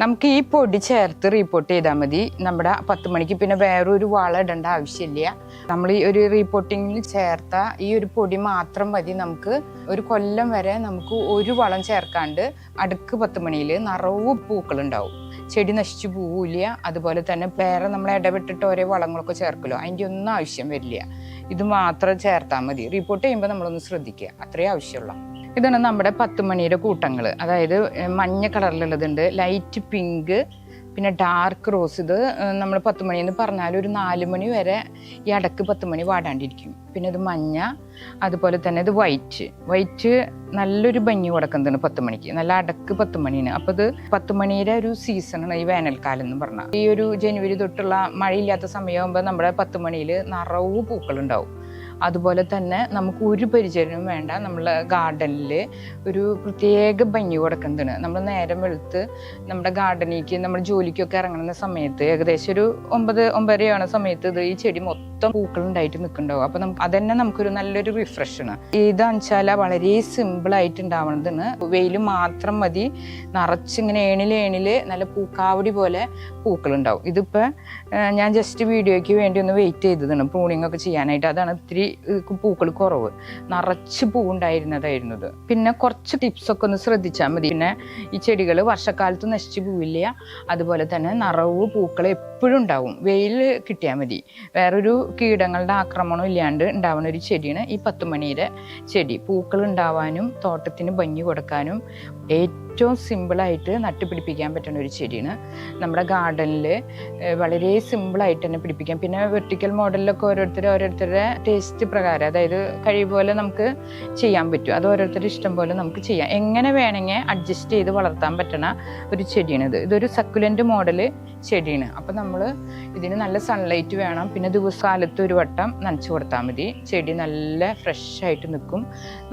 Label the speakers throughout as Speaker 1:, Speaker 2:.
Speaker 1: നമുക്ക് ഈ പൊടി ചേർത്ത് റീപോർട്ട് ചെയ്താൽ മതി. നമ്മുടെ 10 മണിക്ക് പിന്നെ വേറൊരു വളം ഇടേണ്ട ആവശ്യമില്ല. നമ്മൾ ഈ ഒരു റീപോർട്ടിങ്ങിൽ ചേർത്ത ഈ ഒരു പൊടി മാത്രം മതി. നമുക്ക് ഒരു കൊല്ലം വരെ നമുക്ക് ഒരു വളം ചേർക്കാണ്ട് അടുക്ക് 10 മണിയിൽ നിറവ് പൂക്കളുണ്ടാവും. ചെടി നശിച്ചു പോവില്ല. അതുപോലെ തന്നെ വേറെ നമ്മൾ ഇടവിട്ടിട്ട് ഓരോ വളങ്ങളൊക്കെ ചേർക്കലോ അതിൻ്റെ ഒന്നും ആവശ്യം വരില്ല. ഇത് മാത്രം ചേർത്താൽ മതി. റീപോർട്ട് ചെയ്യുമ്പോൾ നമ്മളൊന്ന് ശ്രദ്ധിക്കുക, അത്രയും ആവശ്യമുള്ള. ഇതാണ് നമ്മുടെ 10 മണിയുടെ കൂട്ടങ്ങൾ. അതായത് മഞ്ഞ കളറിലുള്ളതുണ്ട്, ലൈറ്റ് പിങ്ക്, പിന്നെ ഡാർക്ക് റോസ്. ഇത് നമ്മൾ 10 മണി എന്ന് പറഞ്ഞാൽ ഒരു 4 മണി വരെ ഈ അടക്ക് 10 മണി വാടാണ്ടിരിക്കും. പിന്നെ ഇത് മഞ്ഞ, അതുപോലെ തന്നെ ഇത് വൈറ്റ് നല്ലൊരു ഭംഗി കൊടുക്കുന്നതാണ് 10 മണിക്ക്. നല്ല അടക്ക് 10 മണിയാണ്. അപ്പോൾ ഇത് 10 മണിയുടെ ഒരു സീസണാണ് ഈ വേനൽക്കാലം എന്ന് പറഞ്ഞാൽ. ഈ ഒരു ജനുവരി തൊട്ടുള്ള മഴയില്ലാത്ത സമയമാകുമ്പോൾ നമ്മുടെ 10 മണിയിൽ നിറവ് പൂക്കളുണ്ടാവും. അതുപോലെ തന്നെ നമുക്ക് ഒരു പരിചരണവും വേണ്ട. നമ്മളെ ഗാർഡനിൽ ഒരു പ്രത്യേക ഭംഗി കൊടുക്കുന്നതാണ്. നമ്മൾ നേരം വെളുത്ത് നമ്മുടെ ഗാർഡനിലേക്ക് നമ്മൾ ജോലിക്കൊക്കെ ഇറങ്ങുന്ന സമയത്ത് ഏകദേശം ഒരു 9-9:30 സമയത്ത് ഇത് ഈ ചെടി മൊത്തം പൂക്കളുണ്ടായിട്ട് നിൽക്കുന്നുണ്ടാവും. അപ്പോൾ അതന്നെ നമുക്കൊരു നല്ലൊരു റിഫ്രഷാണ്. ഇതാണെന്ന് വെച്ചാൽ വളരെ സിമ്പിളായിട്ട് ഉണ്ടാവുന്നതാണ്. വെയിൽ മാത്രം മതി. നിറച്ചിങ്ങനെ ഏണിൽ നല്ല പൂക്കാവടി പോലെ പൂക്കളുണ്ടാവും. ഇതിപ്പോൾ ഞാൻ ജസ്റ്റ് വീഡിയോയ്ക്ക് വേണ്ടി ഒന്ന് വെയിറ്റ് ചെയ്തതാണ് പ്രൂണിങ് ഒക്കെ ചെയ്യാനായിട്ട്. അതാണ് ഇത്തിരി പൂക്കൾ കുറവ്. നിറച്ച് പൂവുണ്ടായിരുന്നതായിരുന്നത്. പിന്നെ കുറച്ച് ടിപ്സൊക്കെ ഒന്ന് ശ്രദ്ധിച്ചാൽ മതി. പിന്നെ ഈ ചെടികൾ വർഷക്കാലത്ത് നശിച്ചു പോവില്ല. അതുപോലെ തന്നെ നിറവ് പൂക്കൾ എപ്പോഴും ഉണ്ടാവും. വെയിൽ കിട്ടിയാൽ മതി. വേറൊരു കീടങ്ങളുടെ ആക്രമണം ഇല്ലാണ്ട് ഉണ്ടാവുന്ന ഒരു ചെടിയാണ് ഈ 10 മണിയുടെ ചെടി. പൂക്കൾ ഉണ്ടാവാനും തോട്ടത്തിന് ഭംഗി കൊടുക്കാനും ഏറ്റവും സിമ്പിളായിട്ട് നട്ടുപിടിപ്പിക്കാൻ പറ്റുന്ന ഒരു ചെടിയാണ്. നമ്മുടെ ഗാർഡനിൽ വളരെ സിമ്പിളായിട്ട് തന്നെ പിടിപ്പിക്കാം. പിന്നെ വെർട്ടിക്കൽ മോഡലിലൊക്കെ ഓരോരുത്തരുടെ ടേസ്റ്റ് പ്രകാരം, അതായത് കഴിവ് പോലെ നമുക്ക് ചെയ്യാൻ പറ്റും. അത് ഓരോരുത്തരുടെ ഇഷ്ടം പോലെ നമുക്ക് ചെയ്യാം. എങ്ങനെ വേണമെങ്കിൽ അഡ്ജസ്റ്റ് ചെയ്ത് വളർത്താൻ പറ്റുന്ന ഒരു ചെടിയാണിത്. ഇതൊരു സക്കുലൻ്റ് മോഡൽ ചെടിയാണ്. അപ്പം നമ്മൾ ഇതിന് നല്ല സൺലൈറ്റ് വേണം. പിന്നെ ദിവസകാലത്ത് ഒരു വട്ടം നനച്ചു കൊടുത്താൽ മതി. ചെടി നല്ല ഫ്രഷായിട്ട് നിൽക്കും.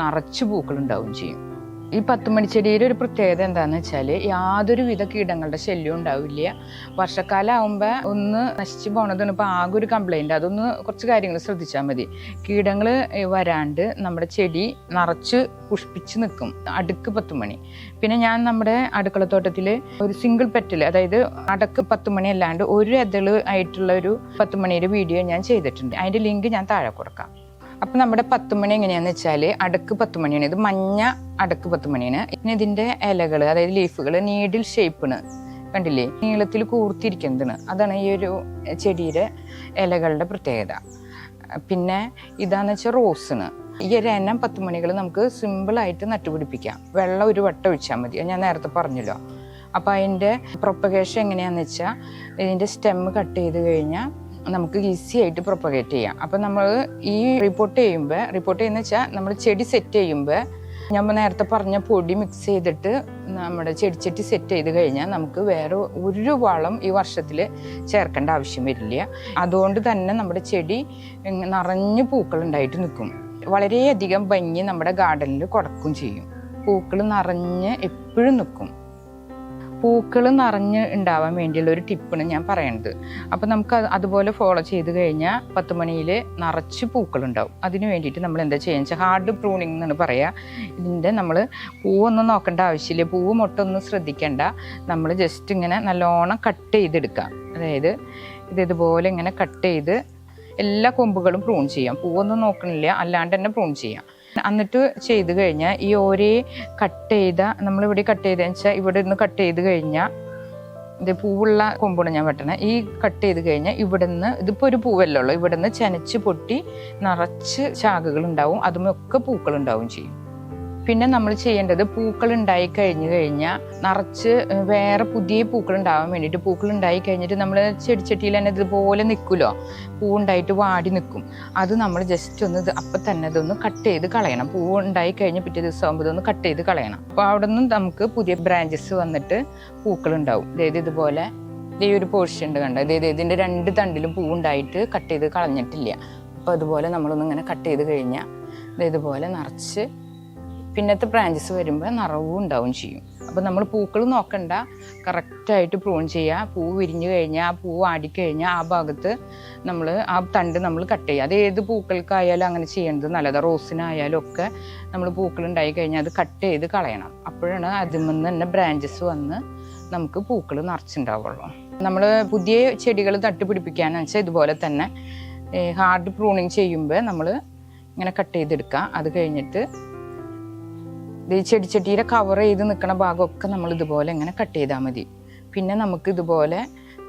Speaker 1: നിറച്ച് പൂക്കളുണ്ടാവും ചെയ്യും. ഈ 10 മണി ചെടിയുടെ ഒരു പ്രത്യേകത എന്താണെന്ന് വെച്ചാൽ യാതൊരു വിധ കീടങ്ങളുടെ ശല്യം ഉണ്ടാവില്ല. വർഷക്കാലം ആകുമ്പോൾ ഒന്ന് നശിച്ചു പോണതാണ് ഇപ്പോൾ ആകെ ഒരു കംപ്ലൈൻറ്റ്. അതൊന്ന് കുറച്ച് കാര്യങ്ങൾ ശ്രദ്ധിച്ചാൽ മതി. കീടങ്ങൾ വരാണ്ട് നമ്മുടെ ചെടി നിറച്ച് പുഷ്പിച്ച് നിൽക്കും അടുക്ക് 10 മണി. പിന്നെ ഞാൻ നമ്മുടെ അടുക്കളത്തോട്ടത്തിൽ ഒരു സിംഗിൾ പെറ്റൽ, അതായത് അടക്ക് 10 മണി അല്ലാണ്ട് ഒരു എതള് ആയിട്ടുള്ള ഒരു 10 മണിയുടെ വീഡിയോ ഞാൻ ചെയ്തിട്ടുണ്ട്. അതിൻ്റെ ലിങ്ക് ഞാൻ താഴെ കൊടുക്കാം. അപ്പം നമ്മുടെ 10 മണി എങ്ങനെയാണെന്ന് വെച്ചാൽ അടക്ക് 10 മണിയാണ്. ഇത് മഞ്ഞ അടക്ക് 10 മണിയാണ്. പിന്നെ ഇതിൻ്റെ ഇലകൾ, അതായത് ലീഫുകൾ നീഡിൽ ഷേപ്പാണ്. കണ്ടില്ലേ, നീളത്തിൽ കൂർത്തിരിക്കുന്നതാണ്. അതാണ് ഈ ഒരു ചെടിയുടെ ഇലകളുടെ പ്രത്യേകത. പിന്നെ ഇതാന്ന് വെച്ചാൽ റോസാണ്. ഈ ഒരു എണ്ണം 10 മണികൾ നമുക്ക് സിമ്പിളായിട്ട് നട്ടുപിടിപ്പിക്കാം. വെള്ളം ഒരു വട്ടം ഒഴിച്ചാൽ മതി. ഞാൻ നേരത്തെ പറഞ്ഞല്ലോ. അപ്പോൾ അതിൻ്റെ പ്രൊപ്പഗേഷൻ എങ്ങനെയാണെന്ന് വെച്ചാൽ ഇതിൻ്റെ സ്റ്റെം കട്ട് ചെയ്ത് കഴിഞ്ഞാൽ നമുക്ക് ഈസി ആയിട്ട് പ്രൊപ്പഗേറ്റ് ചെയ്യാം. അപ്പം നമ്മൾ ഈ റിപ്പോർട്ട് ചെയ്യുന്ന വെച്ചാൽ നമ്മൾ ചെടി സെറ്റ് ചെയ്യുമ്പോൾ ഞാൻ നേരത്തെ പറഞ്ഞ പൊടി മിക്സ് ചെയ്തിട്ട് നമ്മുടെ ചെടിച്ചട്ടി സെറ്റ് ചെയ്ത് കഴിഞ്ഞാൽ നമുക്ക് വേറെ ഒരു വളം ഈ വർഷത്തിൽ ചേർക്കേണ്ട ആവശ്യം വരില്ല. അതുകൊണ്ട് തന്നെ നമ്മുടെ ചെടി നിറഞ്ഞ് പൂക്കളുണ്ടായിട്ട് നിൽക്കും. വളരെയധികം ഭംഗി നമ്മുടെ ഗാർഡനിൽ കൊടുക്കുകയും ചെയ്യും. പൂക്കൾ നിറഞ്ഞ് എപ്പോഴും നിൽക്കും. പൂക്കൾ നിറഞ്ഞ് ഉണ്ടാവാൻ വേണ്ടിയുള്ള ഒരു ടിപ്പാണ് ഞാൻ പറയണത്. അപ്പം നമുക്ക് അതുപോലെ ഫോളോ ചെയ്ത് കഴിഞ്ഞാൽ 10 മണിയിൽ നിറച്ച് പൂക്കളുണ്ടാവും. അതിന് വേണ്ടിയിട്ട് നമ്മൾ എന്താ ചെയ്യുക വെച്ചാൽ ഹാർഡ് പ്രൂണിങ് എന്നാണ് പറയുക. ഇതിൻ്റെ നമ്മൾ പൂവൊന്നും നോക്കേണ്ട ആവശ്യമില്ല. പൂവ് മൊട്ടൊന്നും ശ്രദ്ധിക്കേണ്ട. നമ്മൾ ജസ്റ്റ് ഇങ്ങനെ നല്ലോണം കട്ട് ചെയ്തെടുക്കുക. അതായത് ഇതുപോലെ ഇങ്ങനെ കട്ട് ചെയ്ത് എല്ലാ കൊമ്പുകളും പ്രൂൺ ചെയ്യാം. പൂവൊന്നും നോക്കണില്ല, അല്ലാണ്ട് തന്നെ പ്രൂൺ ചെയ്യാം. എന്നിട്ട് ചെയ്ത് കഴിഞ്ഞാൽ ഈ ഓരോ കട്ട് ചെയ്ത നമ്മളിവിടെ കട്ട് ചെയ്തതെന്ന് വെച്ചാൽ ഇവിടെ നിന്ന് കട്ട് ചെയ്ത് കഴിഞ്ഞാൽ ഇത് പൂവുള്ള കൊമ്പാണ് ഞാൻ വെട്ടണേ. ഈ കട്ട് ചെയ്ത് കഴിഞ്ഞാൽ ഇവിടെ നിന്ന്, ഇതിപ്പോൾ ഒരു പൂവല്ലേ ഉള്ളൂ, ഇവിടെ നിന്ന് ചെനച്ച് പൊട്ടി നിറച്ച് ശാഖകൾ ഉണ്ടാവും. അതുമൊക്കെ പൂക്കളുണ്ടാവും ചെയ്യും. പിന്നെ നമ്മൾ ചെയ്യേണ്ടത് പൂക്കൾ ഉണ്ടായി കഴിഞ്ഞാൽ നിറച്ച് വേറെ പുതിയ പൂക്കൾ ഉണ്ടാവാൻ വേണ്ടിയിട്ട്, പൂക്കൾ ഉണ്ടായി കഴിഞ്ഞിട്ട് നമ്മൾ ചെടിച്ചട്ടിയിൽ തന്നെ ഇതുപോലെ നിൽക്കുമല്ലോ, പൂവുണ്ടായിട്ട് വാടി നിൽക്കും. അത് നമ്മൾ ജസ്റ്റ് ഒന്ന് അപ്പം തന്നെ ഇതൊന്ന് കട്ട് ചെയ്ത് കളയണം. പൂവ് ഉണ്ടായി കഴിഞ്ഞ് പിറ്റേ ദിവസം ആകുമ്പോൾ ഇതൊന്ന് കട്ട് ചെയ്ത് കളയണം. അപ്പോൾ അവിടെ നിന്നും നമുക്ക് പുതിയ ബ്രാഞ്ചസ് വന്നിട്ട് പൂക്കളുണ്ടാവും. അതായത് ഇതുപോലെ ഈ ഒരു പോർഷൻ ഉണ്ട് കണ്ടോ, അതായത് ഇതിൻ്റെ 2 തണ്ടിലും പൂവുണ്ടായിട്ട് കട്ട് ചെയ്ത് കളഞ്ഞിട്ടില്ല. അപ്പോൾ അതുപോലെ നമ്മളൊന്നിങ്ങനെ കട്ട് ചെയ്ത് കഴിഞ്ഞാൽ ഇതുപോലെ നിറച്ച് പിന്നത്തെ ബ്രാഞ്ചസ് വരുമ്പോൾ നിറവും ഉണ്ടാവും ചെയ്യും. അപ്പോൾ നമ്മൾ പൂക്കൾ നോക്കണ്ട, കറക്റ്റായിട്ട് പ്രൂൺ ചെയ്യുക. പൂ വിരിഞ്ഞു കഴിഞ്ഞാൽ, ആ പൂ ആടിക്കഴിഞ്ഞാൽ ആ ഭാഗത്ത് നമ്മൾ ആ തണ്ട് നമ്മൾ കട്ട് ചെയ്യുക. അത് ഏത് പൂക്കൾക്കായാലും അങ്ങനെ ചെയ്യേണ്ടത് നല്ലതാണ്. റോസിനായാലും ഒക്കെ നമ്മൾ പൂക്കൾ ഉണ്ടായി കഴിഞ്ഞാൽ അത് കട്ട് ചെയ്ത് കളയണം. അപ്പോഴാണ് അതിൽ നിന്ന് തന്നെ ബ്രാഞ്ചസ് വന്ന് നമുക്ക് പൂക്കൾ നിറച്ചുണ്ടാവുള്ളൂ. നമ്മൾ പുതിയ ചെടികൾ നട്ടുപിടിപ്പിക്കാന്ന് വെച്ചാൽ ഇതുപോലെ തന്നെ ഹാർഡ് പ്രൂണിങ് ചെയ്യുമ്പോൾ നമ്മൾ ഇങ്ങനെ കട്ട് ചെയ്തെടുക്കുക. അത് കഴിഞ്ഞിട്ട് ഈ ചെടിച്ചട്ടിയുടെ കവർ ചെയ്ത് നിൽക്കുന്ന ഭാഗമൊക്കെ നമ്മൾ ഇതുപോലെ ഇങ്ങനെ കട്ട് ചെയ്താൽ മതി. പിന്നെ നമുക്ക് ഇതുപോലെ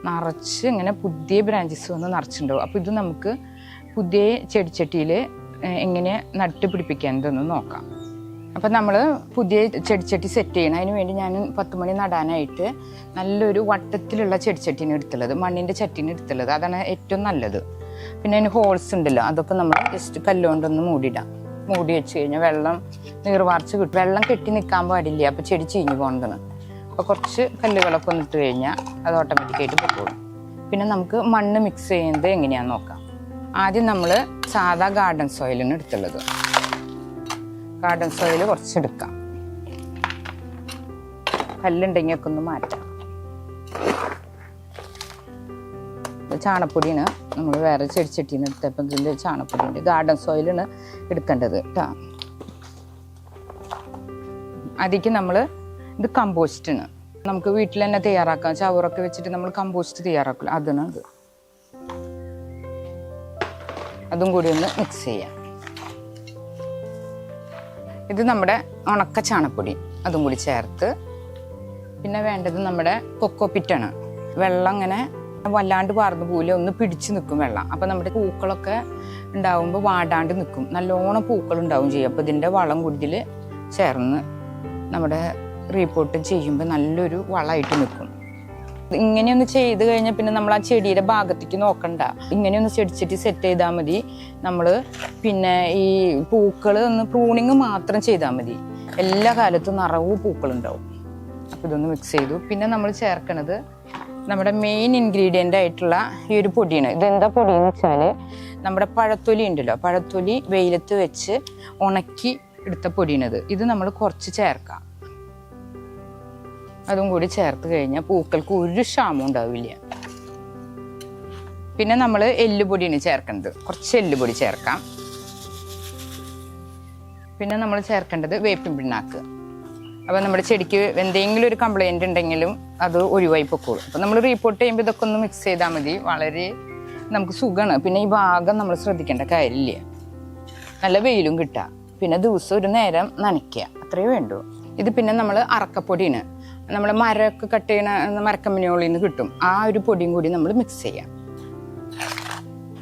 Speaker 1: നിറച്ച് ഇങ്ങനെ പുതിയ ബ്രാഞ്ചസ് വന്ന് നിറച്ചിട്ടുണ്ടാവും. അപ്പോൾ ഇത് നമുക്ക് പുതിയ ചെടിച്ചട്ടിയിൽ എങ്ങനെ നട്ട് പിടിപ്പിക്കാനതൊന്ന് നോക്കാം. അപ്പം നമ്മൾ പുതിയ ചെടിച്ചട്ടി സെറ്റ് ചെയ്യണം. അതിന് വേണ്ടി ഞാൻ 10 മണി നടാനായിട്ട് നല്ലൊരു വട്ടത്തിലുള്ള ചെടിച്ചട്ടീനെ എടുത്തുള്ളത്, മണ്ണിൻ്റെ ചട്ടീനെ എടുത്തുള്ളത്. അതാണ് ഏറ്റവും നല്ലത്. പിന്നെ അതിന് ഹോൾസ് ഉണ്ടല്ലോ, അതൊക്കെ നമ്മൾ ജസ്റ്റ് കല്ലുകൊണ്ടൊന്ന് മൂടിയിടാം. മൂടി വെച്ച് കഴിഞ്ഞാൽ വെള്ളം നീർവാർച്ച് കിട്ടും. വെള്ളം കെട്ടി നിൽക്കാൻ പാടില്ല, അപ്പോൾ ചെടി ചീഞ്ഞു പോകേണ്ടത്. അപ്പോൾ കുറച്ച് കല്ലുകളൊക്കെ ഒന്ന് ഇട്ട് കഴിഞ്ഞാൽ അത് ഓട്ടോമാറ്റിക്കായിട്ട് പൊക്കോളും. പിന്നെ നമുക്ക് മണ്ണ് മിക്സ് ചെയ്യുന്നത് എങ്ങനെയാണെന്ന് നോക്കാം. ആദ്യം നമ്മൾ സാധാ ഗാർഡൻ സോയിലാണ് എടുത്തുള്ളത്. ഗാർഡൻ സോയിൽ കുറച്ചെടുക്കാം. കല്ലുണ്ടെങ്കിൽ ഒക്കെ ഒന്ന് മാറ്റാം. ചാണപ്പൊടിയാണ് നമ്മൾ വേറെ ചെടിച്ചട്ടിന്ന് എടുത്തപ്പോൾ ഇതിൻ്റെ ചാണപ്പൊടിയുണ്ട്. ഗാർഡൻ സോയിലാണ് എടുക്കേണ്ടത് കേട്ടോ. അതിലേക്ക് നമ്മൾ ഇത് കമ്പോസ്റ്റാണ്. നമുക്ക് വീട്ടിൽ തന്നെ തയ്യാറാക്കാം. ചവറൊക്കെ വെച്ചിട്ട് നമ്മൾ കമ്പോസ്റ്റ് തയ്യാറാക്കില്ല, അതാണ് ഇത്. അതും കൂടി ഒന്ന് മിക്സ് ചെയ്യാം. ഇത് നമ്മുടെ ഉണക്ക ചാണപ്പൊടി, അതും കൂടി ചേർത്ത്. പിന്നെ വേണ്ടത് നമ്മുടെ കൊക്കോപിറ്റാണ്. വെള്ളം ഇങ്ങനെ വല്ലാണ്ട് വാർന്നു പോലെ ഒന്ന് പിടിച്ച് നിൽക്കും വെള്ളം. അപ്പം നമ്മുടെ പൂക്കളൊക്കെ ഉണ്ടാവുമ്പോൾ വാടാണ്ട് നിൽക്കും, നല്ലോണം പൂക്കൾ ഉണ്ടാവും ചെയ്യും. അപ്പോൾ ഇതിൻ്റെ വളം കൂടുതൽ ചേർന്ന് നമ്മുടെ റീപോർട്ട് ചെയ്യുമ്പോൾ നല്ലൊരു വളമായിട്ട് നിൽക്കും. ഇങ്ങനെയൊന്ന് ചെയ്ത് കഴിഞ്ഞാൽ പിന്നെ നമ്മൾ ആ ചെടിയുടെ ഭാഗത്തേക്ക് നോക്കണ്ട. ഇങ്ങനെയൊന്ന് ചെടിച്ചട്ടി സെറ്റ് ചെയ്താൽ മതി. നമ്മൾ പിന്നെ ഈ പൂക്കൾ ഒന്ന് പ്രൂണിങ് മാത്രം ചെയ്താൽ മതി. എല്ലാ കാലത്തും നിറവും പൂക്കളുണ്ടാവും. അപ്പോൾ ഇതൊന്ന് മിക്സ് ചെയ്തു. പിന്നെ നമ്മൾ ചേർക്കണത് നമ്മുടെ മെയിൻ ഇൻഗ്രീഡിയൻ്റ് ആയിട്ടുള്ള ഈ ഒരു പൊടിയാണ്. ഇതെന്താ പൊടിയെന്ന് വെച്ചാൽ നമ്മുടെ പഴത്തൊലി ഉണ്ടല്ലോ, പഴത്തൊലി വെയിലത്ത് വെച്ച് ഉണക്കി എടുത്ത പൊടിയാണിത്. ഇത് നമ്മൾ കുറച്ച് ചേർക്കാം. അതും കൂടി ചേർത്ത് കഴിഞ്ഞാൽ പൂക്കൾക്ക് ഒരു ക്ഷാമം ഉണ്ടാവില്ല. പിന്നെ നമ്മൾ എല്ലുപൊടിയാണ് ചേർക്കേണ്ടത്. കുറച്ച് എല്ലുപൊടി ചേർക്കാം. പിന്നെ നമ്മൾ ചേർക്കേണ്ടത് വേപ്പിൻ പിണ്ണാക്ക്. അപ്പോൾ നമ്മുടെ ചെടിക്ക് എന്തെങ്കിലും ഒരു കംപ്ലൈൻറ്റ് ഉണ്ടെങ്കിലും അത് ഒഴിവായി പൊക്കോളും. അപ്പോൾ നമ്മൾ റീപോർട്ട് ചെയ്യുമ്പോൾ ഇതൊക്കെ ഒന്ന് മിക്സ് ചെയ്താൽ മതി. വളരെ നമുക്ക് സുഖമാണ്. പിന്നെ ഈ ഭാഗം നമ്മൾ ശ്രദ്ധിക്കേണ്ട കാര്യമില്ല. നല്ല വെയിലും കിട്ടുക. പിന്നെ ദിവസം ഒരു നേരം നനയ്ക്കുക, അത്രയേ വേണ്ടൂ. ഇത് പിന്നെ നമ്മൾ അറക്കപ്പൊടിയാണ്. നമ്മൾ മരമൊക്കെ കട്ട് ചെയ്യണ മരക്കമ്പനികളിൽ നിന്ന് കിട്ടും. ആ ഒരു പൊടിയും കൂടി നമ്മൾ മിക്സ് ചെയ്യാം.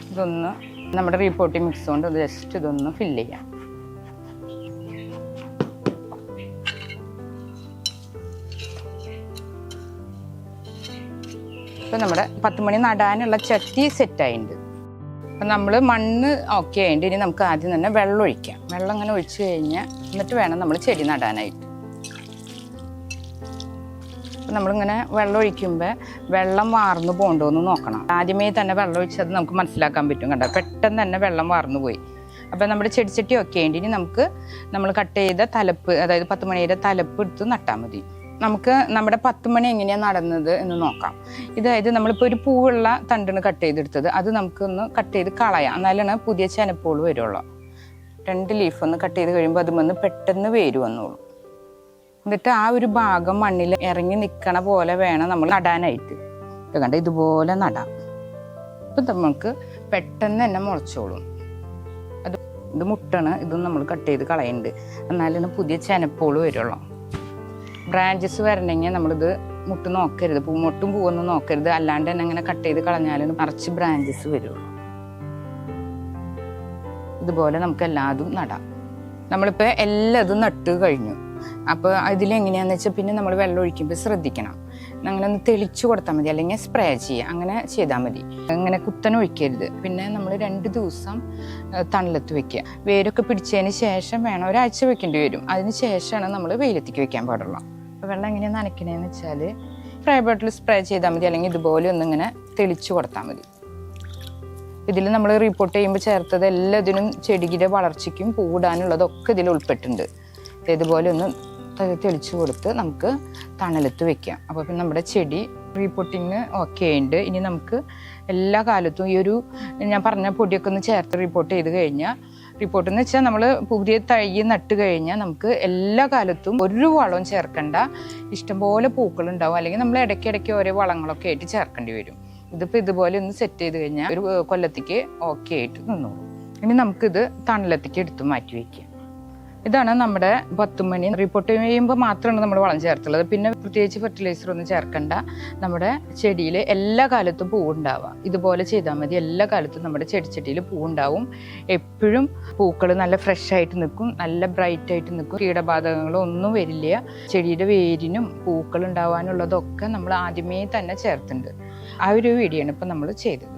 Speaker 1: ഇതൊന്ന് നമ്മുടെ റീപോർട്ടിങ് മിക്സ് കൊണ്ട് ജസ്റ്റ് ഇതൊന്ന് ഫില്ല് ചെയ്യാം. ഇപ്പം നമ്മുടെ 10 മണി നടാനുള്ള ചട്ടി സെറ്റായിട്ടുണ്ട്. അപ്പം നമ്മൾ മണ്ണ് ഓക്കെ ആയിട്ട് ഇനി നമുക്ക് ആദ്യം തന്നെ വെള്ളം ഒഴിക്കാം. വെള്ളം ഇങ്ങനെ ഒഴിച്ച് കഴിഞ്ഞാൽ എന്നിട്ട് വേണം നമ്മൾ ചെടി നടാനായിട്ട്. അപ്പം നമ്മളിങ്ങനെ വെള്ളം ഒഴിക്കുമ്പോൾ വെള്ളം വാർന്നു പോകണ്ടോയെന്ന് നോക്കണം. ആദ്യമേ തന്നെ വെള്ളം ഒഴിച്ചത് നമുക്ക് മനസ്സിലാക്കാൻ പറ്റും. കണ്ടോ, പെട്ടെന്ന് തന്നെ വെള്ളം വാർന്നു പോയി. അപ്പം നമ്മുടെ ചെടിച്ചട്ടി ഒക്കെ ആയിട്ട് ഇനി നമുക്ക് നമ്മൾ കട്ട് ചെയ്ത തലപ്പ്, അതായത് 10 മണിയുടെ തലപ്പ് എടുത്ത് നട്ടാൽ മതി. നമുക്ക് നമ്മുടെ 10 മണി എങ്ങനെയാണ് നടന്നത് എന്ന് നോക്കാം. ഇതായത് നമ്മളിപ്പോൾ ഒരു പൂവുള്ള തണ്ടാണ് കട്ട് ചെയ്തെടുത്തത്. അത് നമുക്കൊന്ന് കട്ട് ചെയ്ത് കളയാം, എന്നാലാണ് പുതിയ ചെനപ്പുകൾ വരുള്ളൂ. 2 ലീഫ് ഒന്ന് കട്ട് ചെയ്ത് കഴിയുമ്പോൾ അത് വന്ന് പെട്ടെന്ന് വേര് വന്നോളൂ. എന്നിട്ട് ആ ഒരു ഭാഗം മണ്ണിൽ ഇറങ്ങി നിൽക്കണ പോലെ വേണം നമ്മൾ നടാനായിട്ട്. ഇത് കണ്ട ഇതുപോലെ നടാം. ഇപ്പം നമുക്ക് പെട്ടെന്ന് തന്നെ മുളച്ചോളും. ഇത് മുട്ടാണ്. ഇതും നമ്മൾ കട്ട് ചെയ്ത് കളയുന്നുണ്ട്, എന്നാലാണ് പുതിയ ചെനപ്പുകൾ വരുള്ളൂ. ബ്രാഞ്ചസ് വരണമെങ്കിൽ നമ്മളിത് മുട്ട് നോക്കരുത്, മുട്ടും പൂവൊന്നും നോക്കരുത്. അല്ലാണ്ട് തന്നെ ഇങ്ങനെ കട്ട് ചെയ്ത് കളഞ്ഞാലും നിറച്ച് ബ്രാഞ്ചസ് വരുള്ളൂ. ഇതുപോലെ നമുക്ക് എല്ലാതും നടാം. നമ്മളിപ്പോൾ എല്ലാതും നട്ട് കഴിഞ്ഞു. അപ്പോൾ ഇതിലെങ്ങനെയാണെന്ന് വെച്ചാൽ പിന്നെ നമ്മൾ വെള്ളം ഒഴിക്കുമ്പോൾ ശ്രദ്ധിക്കണം. അങ്ങനെ ഒന്ന് തെളിച്ചു കൊടുത്താൽ മതി, അല്ലെങ്കിൽ സ്പ്രേ ചെയ്യുക, അങ്ങനെ ചെയ്താൽ മതി. അങ്ങനെ കുത്തനെ ഒഴിക്കരുത്. പിന്നെ നമ്മൾ 2 ദിവസം തണലത്ത് വെക്കുക. വേരൊക്കെ പിടിച്ചതിന് ശേഷം വേണം, ഒരാഴ്ച വെക്കേണ്ടി വരും. അതിന് ശേഷമാണ് നമ്മൾ വെയിലത്തേക്ക് വെക്കാൻ പാടുള്ളൂ. അപ്പോൾ വെള്ളം എങ്ങനെയാണ് നനയ്ക്കണേന്ന് വെച്ചാൽ സ്പ്രേ ബോട്ടിൽ സ്പ്രേ ചെയ്താൽ മതി, അല്ലെങ്കിൽ ഇതുപോലെ ഒന്നിങ്ങനെ തെളിച്ചു കൊടുത്താൽ മതി. ഇതിൽ നമ്മൾ റിപ്പോർട്ട് ചെയ്യുമ്പോൾ ചേർത്തത് എല്ലാത്തിനും ചെടിയുടെ വളർച്ചയ്ക്കും പൂടാനുള്ളതൊക്കെ ഇതിൽ ഉൾപ്പെട്ടിട്ടുണ്ട്. ഇതുപോലെ ഒന്ന് തെളിച്ചു കൊടുത്ത് നമുക്ക് തണലത്ത് വെക്കാം. അപ്പോൾ പിന്നെ നമ്മുടെ ചെടി റീപോർട്ടിങ് ഓക്കെ ഉണ്ട്. ഇനി നമുക്ക് എല്ലാ കാലത്തും ഈ ഒരു ഞാൻ പറഞ്ഞ പൊടിയൊക്കെ ഒന്ന് ചേർത്ത് റിപ്പോർട്ട് ചെയ്ത് കഴിഞ്ഞാൽ റിപ്പോർട്ട് എന്ന് വെച്ചാൽ നമ്മൾ പുതിയ തൈ നട്ട് കഴിഞ്ഞാൽ നമുക്ക് എല്ലാ കാലത്തും ഒരു വളവും ചേർക്കണ്ട, ഇഷ്ടംപോലെ പൂക്കൾ ഉണ്ടാവും. അല്ലെങ്കിൽ നമ്മൾ ഇടയ്ക്കിടയ്ക്ക് ഓരോ വളങ്ങളൊക്കെ ആയിട്ട് ചേർക്കേണ്ടി വരും. ഇതിപ്പോൾ ഇതുപോലെ ഒന്ന് സെറ്റ് ചെയ്ത് കഴിഞ്ഞാൽ ഒരു കൊല്ലത്തേക്ക് ഓക്കെ ആയിട്ട് നിന്നോളും. ഇനി നമുക്കിത് തണലത്തേക്ക് എടുത്ത് മാറ്റി വയ്ക്കാം. ഇതാണ് നമ്മുടെ 10 മണി. റിപ്പോർട്ട് ചെയ്യുമ്പോൾ മാത്രമാണ് നമ്മൾ വളം ചേർത്തുള്ളത്. പിന്നെ പ്രത്യേകിച്ച് ഫെർട്ടിലൈസർ ഒന്നും ചേർക്കണ്ട. നമ്മുടെ ചെടിയിൽ എല്ലാ കാലത്തും പൂവുണ്ടാവുക. ഇതുപോലെ ചെയ്താൽ മതി. എല്ലാ കാലത്തും നമ്മുടെ ചെടിച്ചട്ടിയിൽ പൂവുണ്ടാവും. എപ്പോഴും പൂക്കൾ നല്ല ഫ്രഷ് ആയിട്ട് നിൽക്കും, നല്ല ബ്രൈറ്റ് ആയിട്ട് നിൽക്കും. കീടബാധകളൊന്നും വരില്ല. ചെടിയുടെ വേരിനും പൂക്കൾ ഉണ്ടാവാനുള്ളതൊക്കെ നമ്മൾ ആദ്യമേ തന്നെ ചേർത്തിട്ടുണ്ട്. ആ ഒരു വീഡിയോ ആണ് ഇപ്പം നമ്മൾ ചെയ്തത്.